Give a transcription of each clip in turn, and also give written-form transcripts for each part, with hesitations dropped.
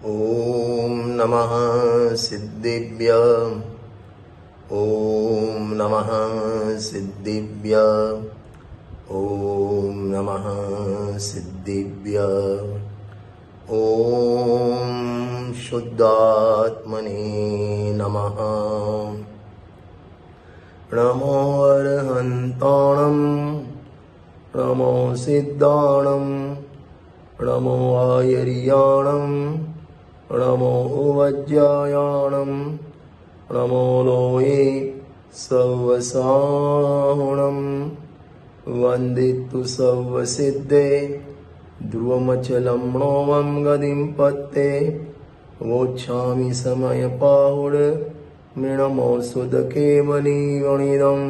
ॐ नमः सिद्धिभ्य। ॐ नमः सिद्धिभ्य। ॐ नमः सिद्धिभ्य। ॐ शुद्धात्मने नमः। नमो अर्हन्ताणं, नमो सिद्धाणं, नमो आयर्याणं, नमो वज्रायाणं, नमो लोये सवसाहुणं। वन्दितु सर्वसिद्धे ध्रुवमचलं णोमं गतिं पत्ते। वोच्छामि समयपाहुड मृणमो सुदकेवलीगणिदं।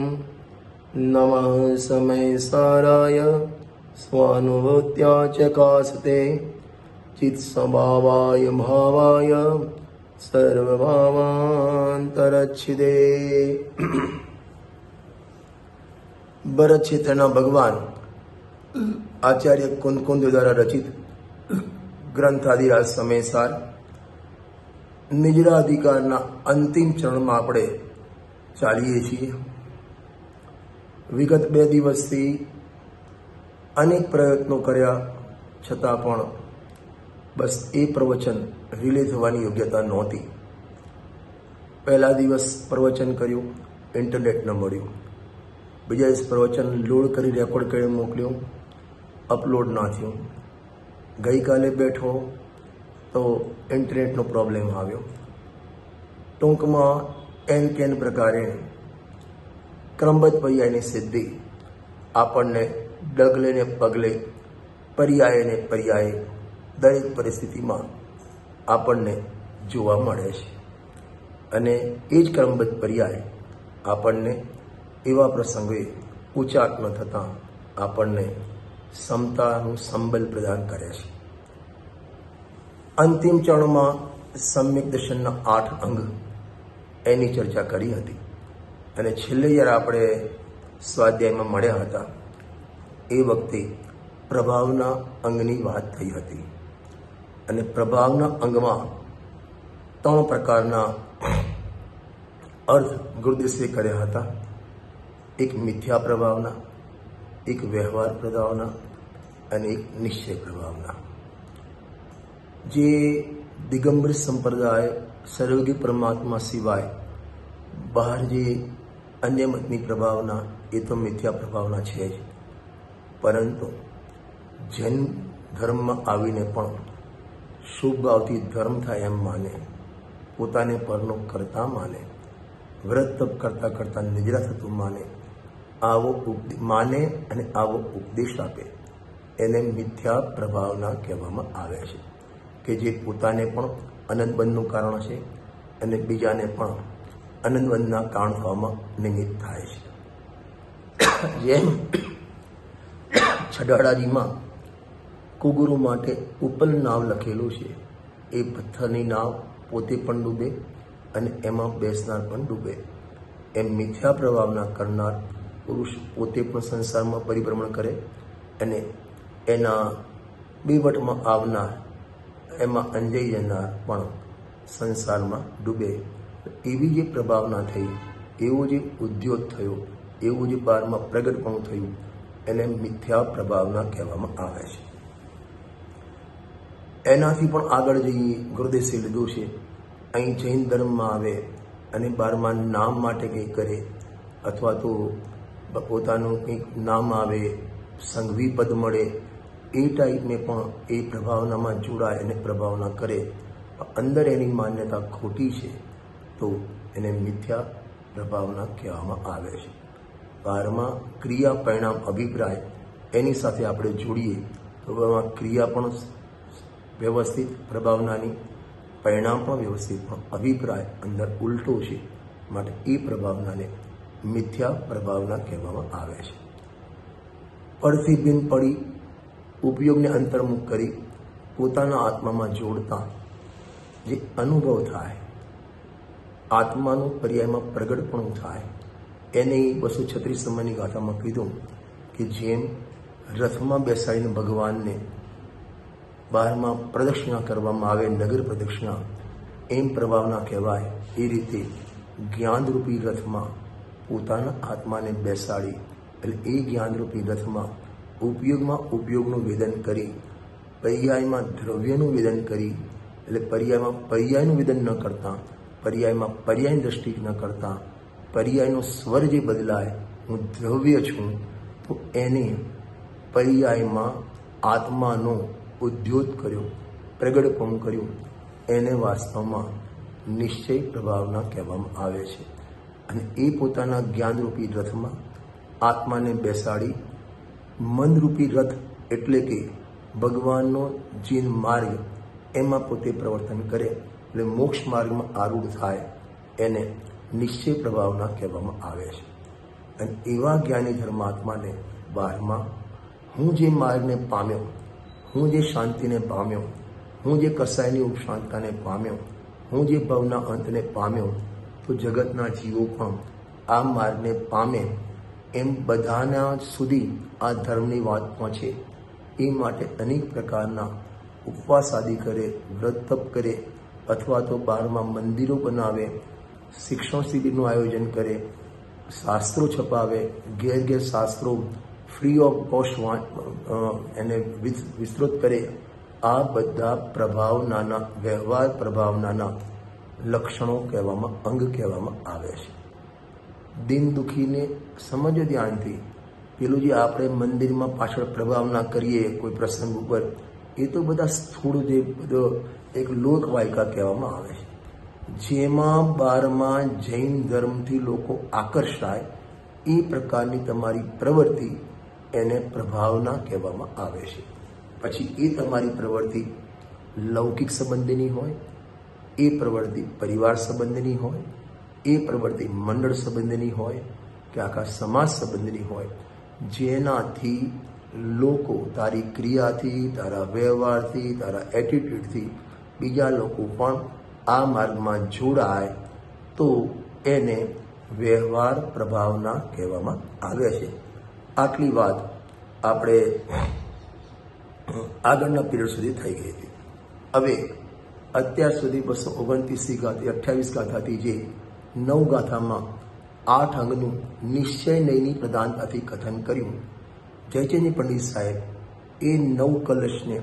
नमः समयसाराय स्वानुभूत्या चकासते। चित्स्वभावाय भावाय सर्वभावांतरच्छिदे। भरत क्षेत्रना भगवान आचार्य कुंद द्वारा रचित ग्रंथादिराज समयसार निजराधिकारना अंतिम चरण में આપણે ચાલીએ છીએ। વિગત 2 દિવસથી અનેક પ્રયત્નો કર્યા છતાં પણ બસ એ પ્રવચન રિલે થવાની યોગ્યતા નહોતી। પહેલા દિવસ પ્રવચન કર્યું, ઇન્ટરનેટ ન મળ્યું। બીજા દિવસ પ્રવચન લોડ કરી રેકોર્ડ કરી મોકલ્યું, અપલોડ ના થયું। ગઈકાલે બેઠો તો ઇન્ટરનેટનો પ્રોબ્લેમ આવ્યો। ટૂંકમાં એન કેન પ્રકારે ક્રમબદ્ધ પર્યાયની સિદ્ધિ આપણને ડગલે ને પગલે પર્યાય ને પર્યાય દરેક પરિસ્થિતિમાં આપણને જોવા મળે છે। અને એ જ ક્રમબદ્ધ પર્યાય આપણને એવા પ્રસંગે ઉચાટ ન થતાં આપણને સમતાનું સંબલ પ્રદાન કરે છે। અંતિમ ચરણમાં સમ્યક દર્શનના 8 અંગ એની ચર્ચા કરી હતી। અને છેલ્લે જ્યારે આપણે સ્વાધ્યાયમાં મળ્યા હતા એ વખતે પ્રભાવના અંગની વાત થઈ હતી। અને પ્રભાવના અંગમાં 3 પ્રકારના અર્થ ગુરુદેશે કર્યા હતા। એક મિથ્યા પ્રભાવના, એક વ્યવહાર પ્રભાવના અને એક નિશ્ચય પ્રભાવના। જે દિગંબર સંપ્રદાય સર્વજ્ઞ પરમાત્મા સિવાય બહાર જે અન્ય મતની પ્રભાવના એ તો મિથ્યા પ્રભાવના છે જ, પરંતુ જૈન ધર્મમાં આવીને પણ શુભ ભાવથી ધર્મ થાય એમ માને, પોતાને પરનો કરતા માને, વ્રત તપ કરતા કરતા નિજરા થતું માને, આવો માને અને આવો ઉપદેશ આપે એને મિથ્યા પ્રભાવના કહેવામાં આવે છે। કે જે પોતાને પણ અનંતબંધનું કારણ છે અને બીજાને પણ અનંતબંધના કારણ થવામાં નિમિત્ત થાય છે। જેમ છડાડાજીમાં કુગુરુ માટે ઉપલ નાવ લખેલું છે, એ પથ્થરની નાવ પોતે પણ ડૂબે અને એમાં બેસનાર પણ ડૂબે। એમ મિથ્યા પ્રભાવના કરનાર પુરુષ પોતે પણ સંસારમાં પરિભ્રમણ કરે અને એના બીવટમાં આવનાર, એમાં અંજાઈ જનાર પણ સંસારમાં ડૂબે। એવી જે પ્રભાવના થઈ, એવો જે ઉદ્યોગ થયો, એવું જે બારમાં પ્રગટપણું થયું એને મિથ્યા પ્રભાવના કહેવામાં આવે છે। એનાથી પણ આગળ જઈએ, ગુરુદેશે લીધું છે। અહીં જૈન ધર્મમાં આવે અને 12મા નામ માટે કંઈક કરે, અથવા તો પોતાનું કંઈક નામ આવે, સંઘવી પદ મળે, એ ટાઈપને પણ એ પ્રભાવનામાં જોડાય અને પ્રભાવના કરે, અંદર એની માન્યતા ખોટી છે તો એને મિથ્યા પ્રભાવના કહેવામાં આવે છે। 12મા ક્રિયા પરિણામ અભિપ્રાય એની સાથે આપણે જોડીએ તો એમાં ક્રિયા પણ વ્યવસ્થિત પ્રભાવનાની, પરિણામ પણ વ્યવસ્થિત, પણ અભિપ્રાય અંદર ઉલટો છે, માટે એ પ્રભાવનાને મિથ્યા પ્રભાવના કહેવામાં આવે છે। પરથી બિન પડી ઉપયોગને અંતર્મુખ કરી પોતાના આત્મામાં જોડતા જે અનુભવ થાય, આત્માનું પર્યાયમાં પ્રગટપણું થાય, એને 236 સમયની ગાથામાં કીધું કે જેમ રથમાં બેસાડીને ભગવાનને બહારમાં પ્રદક્ષિણા કરવામાં આવે, નગર પ્રદક્ષિણા, એમ પ્રભાવના કહેવાય. એ રીતે જ્ઞાનરૂપી રથમાં પોતાના આત્માને બેસાડી, એટલે એ જ્ઞાનરૂપી રથમાં ઉપયોગનું વેદન કરી, પર્યાયમાં દ્રવ્યનું વેદન કરી, એટલે પર્યાયનું વેદન ન કરતા, પર્યાયમાં પર્યાયની દ્રષ્ટિ ન કરતા, પર્યાયનો સ્વર જે બદલાય, હું દ્રવ્ય છું, તો એને પર્યાયમાં આત્માનો ઉદ્યોત કર્યો, પ્રગટપણું કર્યું, એને વાસ્તવમાં નિશ્ચય પ્રભાવના કહેવામાં આવે છે. અને એ પોતાના જ્ઞાનરૂપી રથમાં આત્માને બેસાડી, મનરૂપી રથ એટલે કે ભગવાનનો જે માર્ગ એમાં પોતે પ્રવર્તન કરે, એટલે મોક્ષ માર્ગમાં આરૂઢ થાય, એને નિશ્ચય પ્રભાવના કહેવામાં આવે છે. અને એવા જ્ઞાની ધર્માત્માને બહારમાં હું જે માર્ગને પામ્યો, હું જે શાંતિને પામ્યો, હું જે કસાયની ઉપશાંતતાને પામ્યો, હું જે ભવના અંતને પામ્યો, તો જગતના જીવો પણ આ માર્ગને પામે, એમ બધાના સુધી આ ધર્મની વાત પહોંચે એ માટે અનેક પ્રકારના ઉપવાસ આદિ કરે, વ્રત તપ કરે, અથવા તો બહારમાં મંદિરો બનાવે, શિક્ષણ શિબિરનું આયોજન કરે, શાસ્ત્રો છપાવે, ઘેર ઘેર શાસ્ત્રો ફ્રી ઓફ કોસ્ટ એને વિસ્તૃત કરે. આ બધા પ્રભાવનાના, વ્યવહાર પ્રભાવનાના લક્ષણો કહેવામાં, અંગ કહેવામાં આવે છે. દિન દુખીને સમજો ધ્યાનથી. પેલું જે આપણે મંદિરમાં પાછળ પ્રભાવના કરીએ કોઈ પ્રસંગ ઉપર, એ તો બધા સ્થૂળ જે બધો એક લોકવાયકા કહેવામાં આવે છે, જેમાં બારમાં જૈન ધર્મથી લોકો આકર્ષાય એ પ્રકારની તમારી પ્રવૃત્તિ, એને પ્રભાવના કહેવામાં આવે છે. પછી એ તમારી પ્રવૃત્તિ લૌકિક સંબંધીની હોય, એ પ્રવૃત્તિ પરિવાર સંબંધીની હોય, એ પ્રવૃત્તિ મંડળ સંબંધીની હોય કે આખા સમાજ સંબંધીની હોય, જેનાથી લોકો તારી ક્રિયાથી, તારા વ્યવહારથી, તારા એટીટ્યુડથી બીજા લોકો પણ આ માર્ગમાં જોડાય, તો એને વ્યવહાર પ્રભાવના કહેવામાં આવે છે. આટલી વાત આપણે આગળના પીરિયડ સુધી થઈ ગઈ હતી. હવે અત્યાર સુધી 229 ગાથા, 28 ગાથાથી જે 9 ગાથામાં 8 અંગનું નિશ્ચય નયની પ્રધાનતાથી કથન કર્યું, જયચંદી પંડિત સાહેબ એ 9 કલશને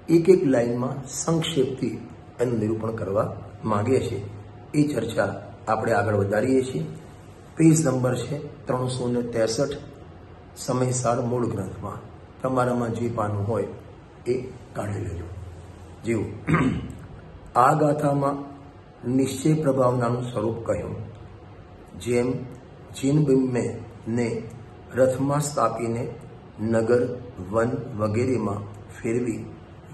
એક એક લાઈનમાં સંક્ષેપથી એનું નિરૂપણ કરવા માગે છે. એ ચર્ચા આપણે આગળ વધારીએ છીએ. પેજ નંબર છે 363, સમયસાર મૂળ ગ્રંથમાં. તમારામાં જે પાનું હોય એ કાઢી લેજો. જેવું આ ગાથામાં નિશ્ચય પ્રભાવનાનું સ્વરૂપ કહ્યું. જેમ જીનબિમ્બને રથમાં સ્થાપીને નગર, વન વગેરેમાં ફેરવી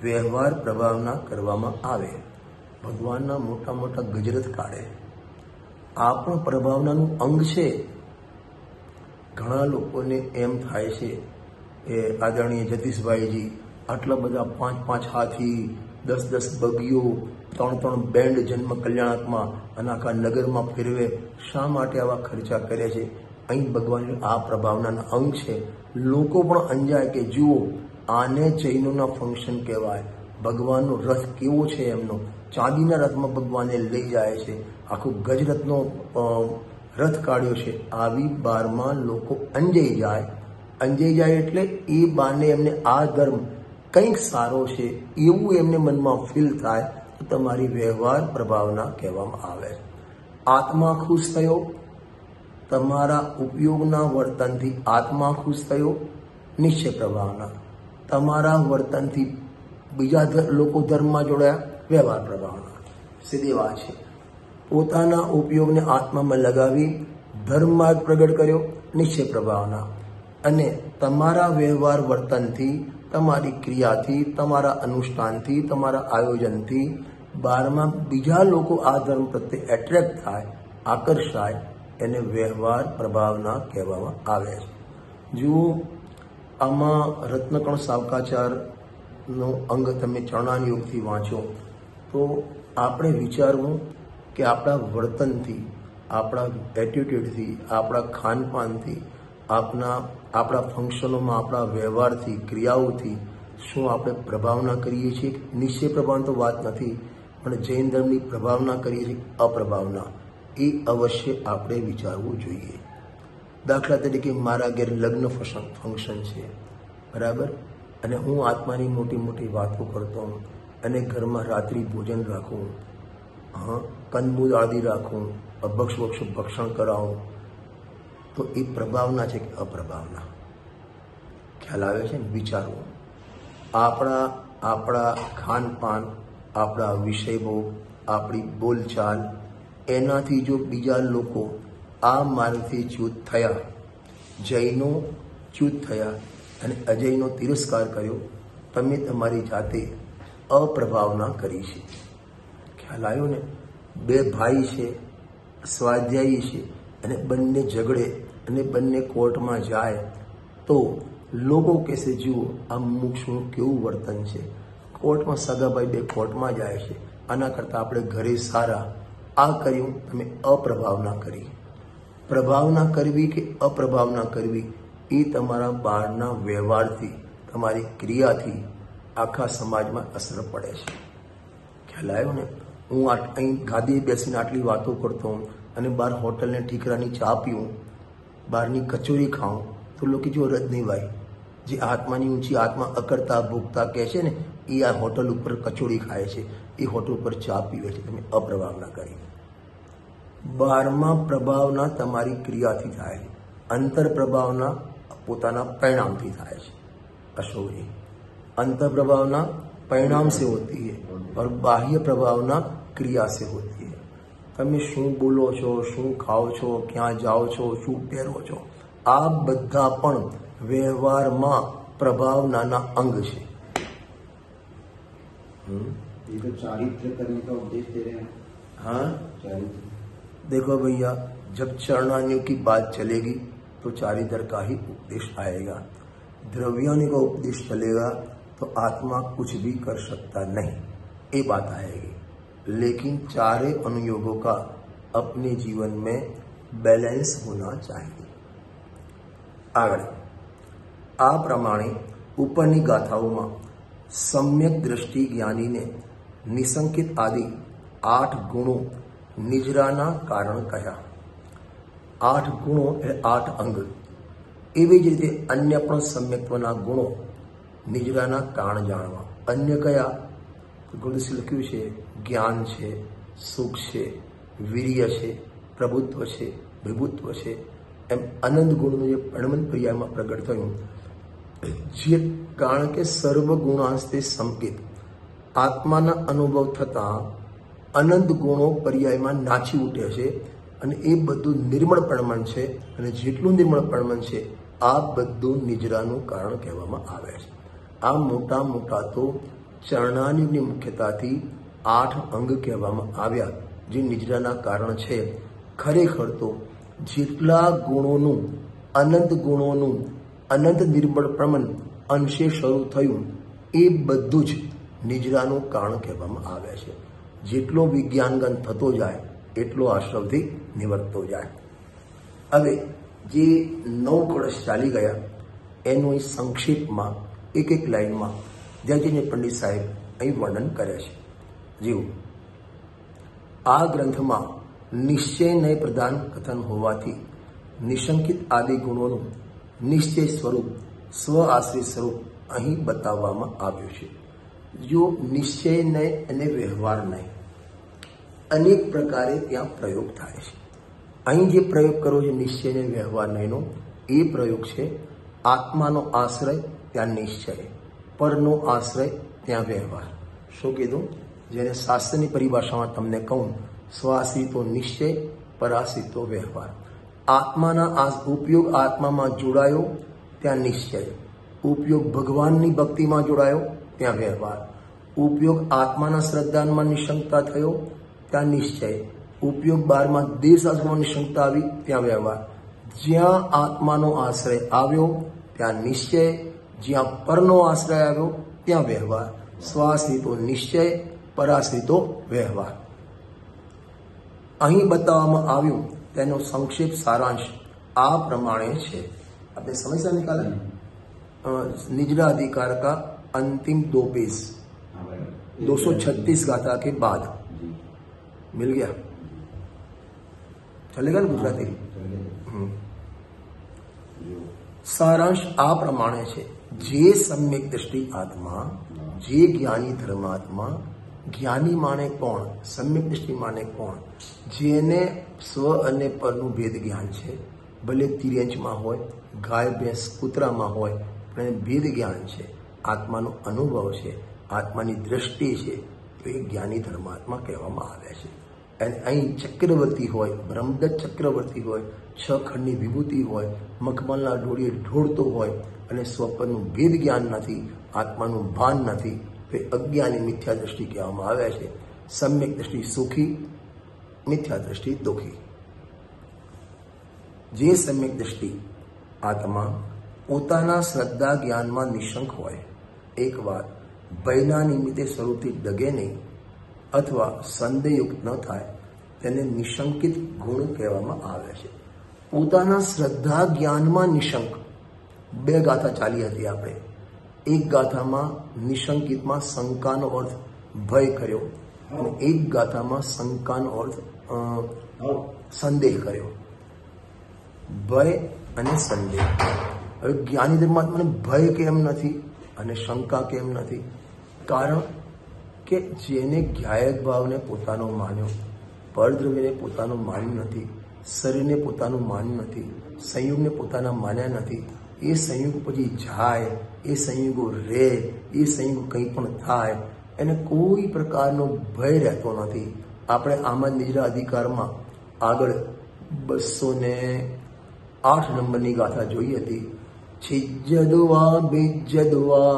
વ્યવહાર પ્રભાવના કરવામાં આવે. ભગવાનના મોટા મોટા ગજરથ કાઢે, આ પણ પ્રભાવનાનું અંગ છે. ઘણા લોકોને એમ થાય છે એ આદરણીય જતીશભાઈજી આટલા બધા 5-5 હાથી, 10-10 બગીઓ, 3-3 બેન્ડ જન્મ કલ્યાણકમાં અને આખા નગરમાં ફેરવે, શા માટે આવા ખર્ચા કરે છે? અહીં ભગવાન આ પ્રભાવનાના અંગ છે. લોકો પણ અંજાય કે જુઓ, આને જૈનોના ફંક્શન કહેવાય. ભગવાનનો રથ કેવો છે એમનો, ચાંદીના રથમાં ભગવાનને લઈ જાય છે, આખું ગજરથનો રથ કાઢ્યો છે. આવી બારમાં લોકો અંજાઈ જાય એટલે એ બાને એમને આ ધર્મ કંઈક સારો છે એવું એમને મનમાં ફીલ થાય, તો તમારી વ્યવહાર પ્રભાવના કહેવામાં આવે. આત્મા ખુશ થયો, તમારા ઉપયોગના વર્તનથી આત્મા ખુશ થયો, નિશ્ચય પ્રભાવના. તમારા વર્તનથી બીજા લોકો ધર્મમાં જોડાયા, વ્યવહાર પ્રભાવના. સીધી વાત છે. પોતાના ઉપયોગને આત્મામાં લગાવી ધર્મ માર્ગ પ્રગટ કર્યો, નિશ્ચય પ્રભાવના. અને તમારા વ્યવહાર વર્તનથી, તમારી ક્રિયાથી, તમારા અનુષ્ઠાનથી, તમારા આયોજનથી બહારમાં બીજા લોકો આ ધર્મ પ્રત્યે એટ્રેક્ટ થાય, આકર્ષાય, એને વ્યવહાર પ્રભાવના કહેવામાં આવે છે. જુઓ, આમાં રત્નકણ સાવકાચારનો અંગ તમે ચરણાન યોગથી વાંચો તો આપણે વિચારવું કે આપણા વર્તનથી, આપણા એટીટ્યુડથી, આપણા ખાનપાનથી, આપણા ફંક્શનોમાં આપણા વ્યવહારથી, ક્રિયાઓથી શું આપણે પ્રભાવના કરીએ છીએ? નિશ્ચય પ્રભાવની તો વાત નથી, પણ જૈન ધર્મની પ્રભાવના કરીએ છીએ અપ્રભાવના, એ અવશ્ય આપણે વિચારવું જોઈએ. દાખલા તરીકે મારા ઘેર લગ્ન ફંક્શન છે, બરાબર, અને હું આત્માની મોટી મોટી વાતો કરતો હું અને ઘરમાં રાત્રિ ભોજન રાખું, કંદમૂળ આદિ રાખું, ભક્ષણ કરાવું, તો એ પ્રભાવના છે કે અપ્રભાવના? ખ્યાલ આવે છે ને? વિચારવું. આપણા ખાનપાન, આપણા વિષયભોગ, આપણી બોલચાલ, એનાથી જો બીજા લોકો આ માર્ગથી ચ્યુત થયા, જૈનો ચ્યુત થયા અને અજયનો તિરસ્કાર કર્યો, તમે તમારી જાતે અપ્રભાવના કરી છે. ખ્યાલ આવ્યો ને? બે ભાઈ છે, સ્વાધ્યાયી છે, અને બંને ઝઘડે અને બંને કોર્ટમાં જાય તો લોકો કહેશે, જુઓ આ મુક્ષનું કેવું વર્તન છે, કોર્ટમાં સગાભાઈ બે કોર્ટમાં જાય છે, આના કરતાં આપણે ઘરે સારા. આ કર્યું, તમે અપ્રભાવના કરી. પ્રભાવના કરવી કે અપ્રભાવના કરવી એ તમારા બહારના વ્યવહારથી, તમારી ક્રિયાથી આખા સમાજમાં અસર પડે છે. ખ્યાલ આવ્યો ને? હું અહીં ગાદીએ બેસીને આટલી વાતો કરતો હોઉં અને બહાર હોટલને ઠીકરાની ચા પીવું, બહારની કચોરી ખાઉં, તો લોકો જો રજનીભાઈ જે આત્માની ઊંચી આત્મા અકર્તા ભોગતા કહે છે ને, એ આ હોટલ ઉપર કચોરી ખાય છે, એ હોટલ ઉપર ચા પીવે છે. તમે અપ્રભાવના કરી. બહારમાં પ્રભાવના તમારી ક્રિયાથી થાય છે, અંતર પ્રભાવના પોતાના પરિણામથી થાય છે. अशौरी अंतर प्रभावना परिणाम से होती है और बाह्य प्रभावना क्रिया से होती है. તમે શું બોલો છો, શું ખાઓ છો, ક્યાં જાઓ છો, શું પહેરો છો, આ બધા પણ વ્યવહારમાં પ્રભાવનાના અંગ છે. ये तो चारित्र करने का उपदेश दे रहे हैं. हाँ, चारित्र. देखो भैया, जब चरणान्यों की बात चलेगी तो चारित्र का ही उपदेश आएगा. द्रव्यान्यों का उपदेश चलेगा तो आत्मा कुछ भी कर सकता नहीं, ये बात आएगी. लेकिन चारे अनुयोगों का अपने जीवन में बैलेंस होना चाहिए. આગળ આ પ્રમાણે ઉપરની ગાથાઓમાં સમ્યક દ્રષ્ટિ જ્ઞાનીને નિસંકિત આદિ 8 ગુણો નિજરાના કારણ કહ્યા. 8 ગુણો એટલે 8 અંગ. એવી જ રીતે અન્ય પણ સમ્યક્ત્વના ગુણો નિજરાના કારણ જાણવા. અન્ય કયા? ગુરુદેશે લખ્યું છે જ્ઞાન છે, સુખ છે, વીર્ય છે, પ્રભુત્વ છે, વિભુત્વ છે. એમ અનંત ગુણનું જે પરમંત પર્યાયમાં પ્રગટ થયું, જે કારણ કે સર્વ ગુણાંસ્તે સંકેત આત્માના અનુભવ થતા અનંત ગુણો પર્યાયમાં નાચી ઉઠે છે અને એ બધું નિર્મળ પ્રમાણ છે. અને જેટલું નિર્મળ પ્રમાણ છે આ બધું નિજરાનું કારણ કહેવામાં આવે છે. આ મોટા મોટા તો ચરણાની મુખ્યતાથી 8 અંગ કહેવામાં આવ્યા, જે નિજરાના કારણ છે. ખરેખર તો જેટલા ગુણોનું, અનંત નિર્મળ પ્રમાણ અંશે શરૂ થયું એ બધું જ નિજરાનું કારણ કહેવામાં આવે છે. જેટલો વિજ્ઞાનગન થતો જાય એટલો આશ્રવથી નિવર્તતો જાય. હવે જે 9 કળશ ચાલી ગયા એનું સંક્ષેપમાં એક લાઈનમાં જયજીને પંડિત સાહેબ અહીં વર્ણન કરે છે. જેવું આ ગ્રંથમાં નિશ્ચય નય પ્રધાન કથન હોવાથી નિશંકિત આદિ ગુણોનું નિશ્ચય સ્વરૂપ, સ્વ આશ્રિત સ્વરૂપ અહીં બતાવવામાં આવ્યું છે. જો નિશ્ચય નય અને વ્યવહાર નય અનેક પ્રકારે ત્યાં પ્રયોગ થાય છે. અહીં જે પ્રયોગ કરો છે નિશ્ચય અને વ્યવહાર નયનો, એ પ્રયોગ છે આત્માનો આશ્રય ત્યાં નિશ્ચય, પરનો આશ્રય ત્યાં વ્યવહાર. શું કીધું? જેને શાસ્ત્રની પરિભાષામાં તમને કહું, સ્વાશ્રિતો નિશ્ચય, પરાશ્રિતો વ્યવહાર. આત્માના ઉપયોગ આત્મામાં જોડાયો ત્યાં નિશ્ચય, ઉપયોગ ભગવાનની ભક્તિમાં જોડાયો ત્યાં વ્યવહાર, ઉપયોગ આત્માના શ્રદ્ધામાં નિશંકતા થયો ત્યાં નિશ્ચય, ઉપયોગ બારમાં દેશાસમાં નિશંકતા આવી ત્યાં વ્યવહાર. જ્યાં આત્માનો આશ્રય આવ્યો ત્યાં નિશ્ચય, જ્યાં પરનો આશ્રય આવ્યો ત્યાં વ્યવહાર. સ્વાશ્રિતો નિશ્ચય, પરાશ્રિતો વ્યવહાર. અહીં બતાવવામાં આવ્યું તેનો સંક્ષેપ સારાંશ આ પ્રમાણે છે. આપણે સમસ્યા નિકાલે નિજરા અધિકાર કા अंतिम 2 पेज हाँ भाई 236 गाथा के बाद जी मिल गया, चलेगा ને ગુજરાતી? સારાંશ આ પ્રમાણે છે, જે સમ્યક દ્રષ્ટિ આત્મા, જે જ્ઞાની ધર્માત્મા, જ્ઞાની માને કોણ, સમ્યક દ્રષ્ટિ માને કોણ? જેને સ્વ અને પરનું ભેદ જ્ઞાન છે, ભલે તિર્યંચમાં હોય, ગાય ભેંસ કૂતરામાં હોય, પણ એને ભેદ જ્ઞાન છે, આત્માનો અનુભવ છે, આત્માની દ્રષ્ટિ છે, તો એ જ્ઞાની ધર્માત્મા કહેવામાં આવે છે. અને અહીં ચક્રવર્તી હોય, બ્રહ્મદત્ત ચક્રવર્તી હોય, 6 ખંડની વિભૂતિ હોય, મખમલના ડોળીએ ઢોળતો હોય અને સ્વપ્નનું ભેદ જ્ઞાન નથી, આત્માનું ભાન નથી, તો અજ્ઞાની મિથ્યા દ્રષ્ટિ કહેવામાં આવે છે. સમ્યક દ્રષ્ટિ સુખી, મિથ્યા દ્રષ્ટિ દુઃખી. જે સમ્યક દ્રષ્ટિ આત્મા પોતાના શ્રદ્ધા જ્ઞાનમાં નિશંક હોય, એક વાત ભયના નિમિત્તે સ્વરૂપથી ડગે નહીં અથવા સંદેહયુક્ત ન થાય, તેને નિશંકિત ગુણ કહેવામાં આવે છે. પોતાના શ્રદ્ધા જ્ઞાનમાં નિશંક. 2 ગાથા ચાલી હતી આપણે. એક ગાથામાં નિશંકિતમાં શંકાનો અર્થ ભય કર્યો અને એક ગાથામાં શંકાનો અર્થ સંદેહ કર્યો. ભય અને સંદેહ. હવે જ્ઞાની ધર્માત્માને ભય કેમ નથી અને શંકા કેમ નથી? કારણ કે જેને જ્ઞાયક ભાવને પોતાનો માન્યો, પરદ્રવ્યને પોતાનું માન્યું નથી, શરીરને પોતાનું માન્યું નથી, સંયુગને પોતાના માન્યા નથી, એ સંયુગ પછી જાય, એ સંયુગો રહે, એ સંયુગ કંઈ પણ થાય, એને કોઈ પ્રકારનો ભય રહેતો નથી. આપણે આમ જ નિજરા અધિકારમાં આગળ 208 નંબરની ગાથા જોઈ હતી. છિજ્જદુવા બિજ્જદુવા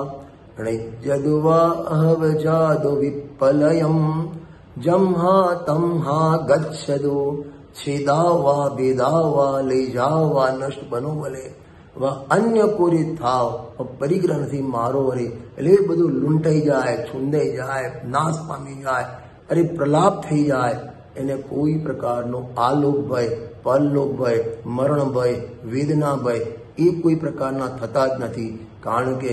ણિજ્જદુવા અહવજાદો વિપલયમ જમ્હા તમ્હા ગચ્છદો છેદાવા બેદાવા લઈ જાવા નષ્ટ બનો વલે અન્ય કોરી થાવ પરિગ્રહ નથી મારો અરે. એટલે એ બધું લૂંટાઈ જાય, છુંદાઈ જાય, નાશ પામી જાય, અરે પ્રલાપ થઈ જાય. એને કોઈ પ્રકારનો આલોક ભય, પરલોક ભય, મરણ ભય, વેદના ભય એ કોઈ પ્રકારના થતા જ નથી. કારણ કે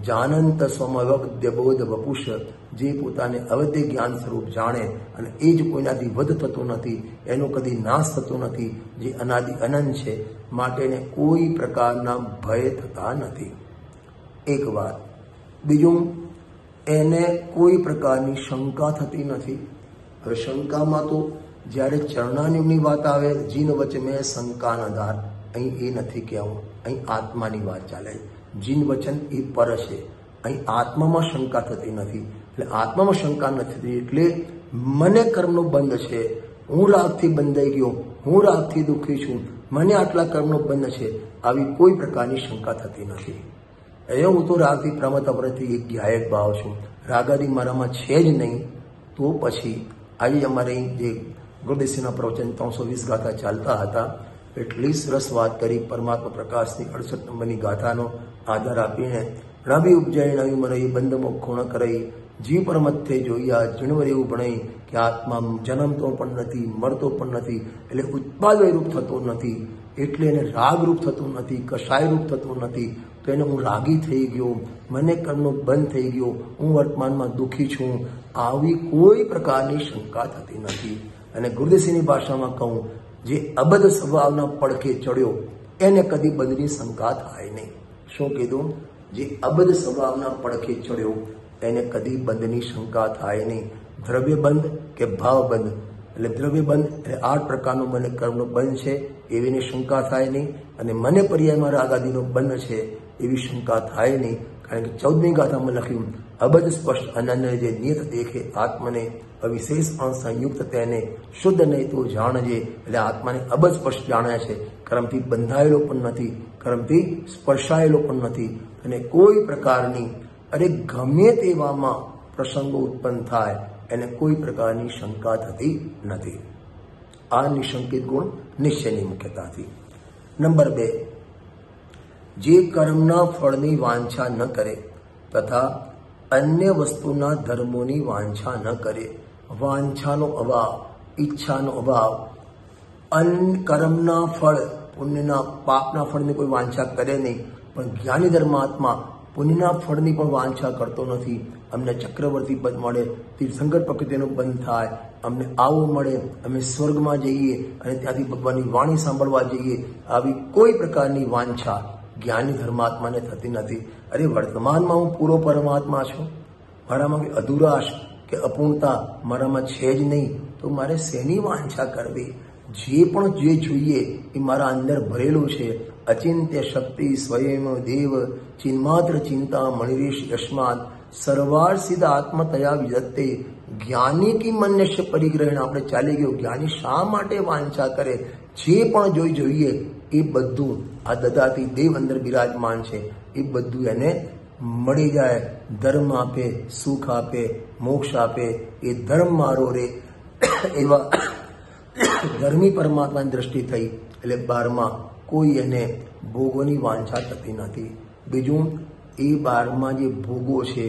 જાનંત સ્વમવદ્ય બોધ વપુષ, જે પોતાને અવધ્ય જ્ઞાન સ્વરૂપ જાણે અને એ જ કોઈનાથી વધ થતો નથી, એનો કદી નાશ થતો નથી, જે અનાદિ અનંત છે, માટે એને કોઈ પ્રકારના ભય થતા નથી. એક વાત. બીજું, એને કોઈ પ્રકારની શંકા થતી નથી. હવે શંકામાં તો જ્યારે ચરણાન્યુગની વાત આવે, જીન વચ્ચે મેં શંકાના ધાર, અહીં એ નથી કહેવું, અહીં આત્માની વાત ચાલે. જીન વચન એ પર છે, અહીં આત્મામાં શંકા થતી નથી. એટલે આત્મામાં શંકા નથી એટલે મને કર્મનો બંધ છે, હું રાગથી બંધાઈ ગયો, હું રાગથી દુઃખી છું, મને આટલા કર્મનો બંધ છે, આવી કોઈ પ્રકારની શંકા થતી નથી. એ હું તો રાગથી પ્રમતવ્રતથી એક જ્ઞાયક ભાવ છું, રાગાદી મારામાં છે જ નહીં. તો પછી આજે અમારે જે ગુરુદેવસિંહના પ્રવચન 320 ગાથા ચાલતા હતા, એટલી સરસ વાત કરી પરમાત્મા પ્રકાશની 68 નંબરની ગાથાનો આધાર આપીને રવિ ઉપજય નવી મરઈ બંધ મોક્ષો ન કરઈ જીવ પરમથે જોયા જીણવર એવું ભણાઈ કે આત્મા જન્મતો પણ નથી, મળતો પણ નથી, એટલે ઉત્પાદય રૂપ થતો નથી, એટલે એને રાગ રૂપ થતો નથી, કષાય રૂપ થતો નથી. તો એને હું રાગી થઈ ગયો, મને કર્મનો બંધ થઈ ગયો, હું વર્તમાનમાં દુઃખી છું, આવી કોઈ પ્રકારની શંકા થતી નથી. અને ગુરુદેવસિંહની ભાષામાં કહું, જે અબધ સ્વભાવના પડખે ચડ્યો એને કદી બંધની શંકા થાય નહીં. શું કીધું? જે અબધ સ્વભાવના પડખે ચડ્યો એને કદી બંધની શંકા થાય નહીં. દ્રવ્ય બંધ કે ભાવ બંધ, એટલે દ્રવ્ય બંધ એટલે 8 પ્રકારનો મને કર્મનો બંધ છે એવીની શંકા થાય નહીં, અને મને પર્યાયમાં રાગાદીનો બંધ છે એવી શંકા થાય નહીં. કારણ કે 14મી ગાથામાં લખ્યું, અબધ સ્પષ્ટ અનન્ય જે નિયત દેખે આત્મને અવિશેષ સંયુક્ત તેને શુદ્ધ નહીં તો જાણજે. એટલે આત્માને અબધ સ્પષ્ટ જાણે છે, કર્મથી બંધાયેલો પણ નથી, કર્મથી સ્પર્શાયેલો પણ નથી, અને કોઈ પ્રકારની અરે ગમે તેવામાં પ્રસંગો ઉત્પન્ન થાય એને કોઈ પ્રકારની શંકા થતી નથી. આ નિશંકિત ગુણ નિશ્ચયની મુખ્યતાથી. નંબર 2, જે કર્મના ફળની વાંછા ન કરે તથા અન્ય વસ્તુના ધર્મોની વાંછા ન કરે. વાંછાનો અભાવ, ઈચ્છાનો અભાવ, કર્મના ફળ, પુણ્યના પાપના ફળની કોઈ વાંછા કરે નહીં. પણ જ્ઞાની ધર્માત્મા પુણ્યના ફળની પણ વાંછા કરતો નથી. અમને ચક્રવર્તી પદ મળે, તીર્થંકર પ્રકૃતિનો બંધ થાય, અમને આવું મળે, અમે સ્વર્ગમાં જઈએ અને ત્યાંથી ભગવાનની વાણી સાંભળવા જઈએ, આવી કોઈ પ્રકારની વાંછા જ્ઞાની ધર્માત્માને થતી નથી. અરે વર્તમાનમાં હું પૂરો પરમાત્મા છું, મારામાં કોઈ અધૂરાશ કે અપૂર્ણતા મારામાં છે જ નહીં, તો મારે શેની વાંછા કરવી? જે પણ જે જોઈએ એ મારા અંદર ભરેલું છે. અચિંત્ય શક્તિ સ્વયં દેવ ચિન્માત્ર ચિંતા મણિરેશ યસ્માત સર્વાર સિદ્ધ આત્મતયા વિદત્તે જ્ઞાની કી મન્યસ્ય પરિગ્રહણ. આપણે ચાલી ગયું. જ્ઞાની શા માટે વાંછા કરે? જે પણ જોઈએ એ બધું આ દદાતી દેવ અંદર બિરાજમાન છે, એ બધું એને મળી જાય. ધર્મ આપે, સુખ આપે, મોક્ષ આપે, એ ધર્મ મારો રે એવા ધર્મી પરમાત્માની દ્રષ્ટિ થઈ. એટલે 12માં કોઈ એને ભોગોની વાંછા થતી નથી. બીજું, એ 12માં જે ભોગો છે